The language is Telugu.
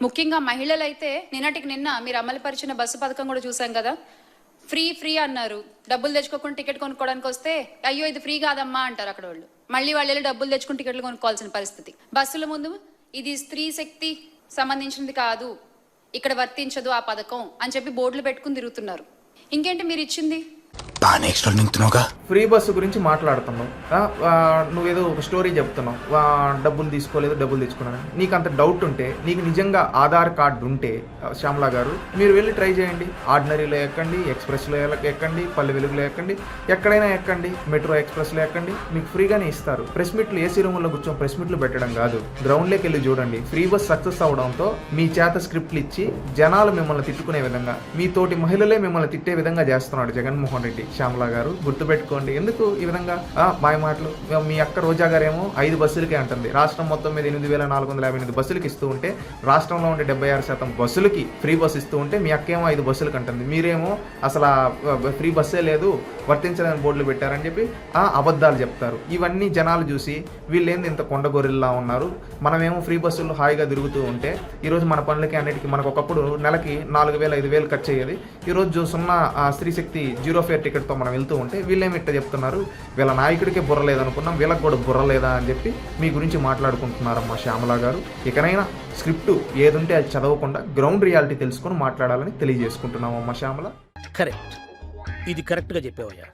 ముఖ్యంగా మహిళలైతే నిన్నటికి నిన్న మీరు అమలుపరిచిన బస్సు పథకం కూడా చూసాం కదా. ఫ్రీ అన్నారు. డబ్బులు తెచ్చుకోకుండా టికెట్ కొనుక్కోవడానికి వస్తే అయ్యో ఇది ఫ్రీ కాదమ్మా అంటారు అక్కడ వాళ్ళు. మళ్ళీ వాళ్ళు వెళ్ళి డబ్బులు తెచ్చుకుని టికెట్లు కొనుక్కోవాల్సిన పరిస్థితి. బస్సుల ముందు ఇది స్త్రీ శక్తి సంబంధించినది కాదు, ఇక్కడ వర్తించదు ఆ పథకం అని చెప్పి బోర్డులు పెట్టుకుని తిరుగుతున్నారు. ఇంకేంటి మీరు ఇచ్చింది? ఫ్రీ బస్సు గురించి మాట్లాడుతున్నావు, నువ్వేదో ఒక స్టోరీ చెప్తున్నావు, డబ్బులు తీసుకోలేదు డబ్బులు తెచ్చుకున్నాను. నీకు అంత డౌట్ ఉంటే, నీకు నిజంగా ఆధార్ కార్డు ఉంటే శ్యామలా గారు మీరు వెళ్ళి ట్రై చేయండి. ఆర్డినరీలో ఎక్కండి, ఎక్స్ప్రెస్లో ఎక్కండి, పల్లె వెలుగులో ఎక్కండి, ఎక్కడైనా ఎక్కండి, మెట్రో ఎక్స్ప్రెస్లో ఎక్కండి, మీకు ఫ్రీగానే ఇస్తారు. ప్రెస్ మీట్లు ఏసీ రూముల్లో కూర్చొని ప్రెస్ మీట్లు పెట్టడం కాదు, గ్రౌండ్లోకి వెళ్ళి చూడండి. ఫ్రీ బస్ సక్సెస్ అవడంతో మీ చేత స్క్రిప్ట్లు ఇచ్చి జనాలు మిమ్మల్ని తిట్టుకునే విధంగా, మీ తోటి మహిళలే మిమ్మల్ని తిట్టే విధంగా చేస్తున్నాడు జగన్మోహన్ రెడ్డి. శ్యామలా గారు గుర్తుపెట్టుకోండి, ఎందుకు ఈ విధంగా మాయ మాటలు. మీ అక్క రోజా గారేమో 5 బస్సులకే అంటుంది. రాష్ట్రం మొత్తం మీద 8,458 బస్సులకి ఇస్తూ ఉంటే, రాష్ట్రంలో ఉండే 76% బస్సులకి ఫ్రీ బస్సు ఇస్తూ ఉంటే, మీ అక్క ఏమో 5 బస్సులకి అంటుంది. మీరేమో అసలు ఫ్రీ బస్సే లేదు, వర్తించలేని బోర్డులు పెట్టారని చెప్పి అబద్ధాలు చెప్తారు. ఇవన్నీ జనాలు చూసి వీళ్ళేంది ఇంత కొండగొర్రెల్లా ఉన్నారు, మనమేమో ఫ్రీ బస్సులు హాయిగా తిరుగుతూ ఉంటే, ఈరోజు మన పనులకి అన్నిటికీ మనకు ఒకప్పుడు నెలకి 4,000 5,000 ఖర్చు అయ్యేది. ఈరోజు చూస్తున్న స్త్రీ శక్తి 0 ఫేర్ టికెట్తో మనం వెళ్తూ ఉంటే వీళ్ళేమి ఇట్లా చెప్తున్నారు, వీళ్ళ నాయకుడికే బుర్ర లేదనుకున్నాం, వీళ్ళకి కూడా బుర్ర లేదా అని చెప్పి మీ గురించి మాట్లాడుకుంటున్నారమ్మా శ్యామలా గారు. ఇకనైనా స్క్రిప్ట్ ఏదుంటే అది చదవకుండా గ్రౌండ్ రియాలిటీ తెలుసుకొని మాట్లాడాలని తెలియజేసుకుంటున్నామమ్మా శ్యామల. కరెక్ట్, ఇది కరెక్ట్గా చెప్పావయ్యా.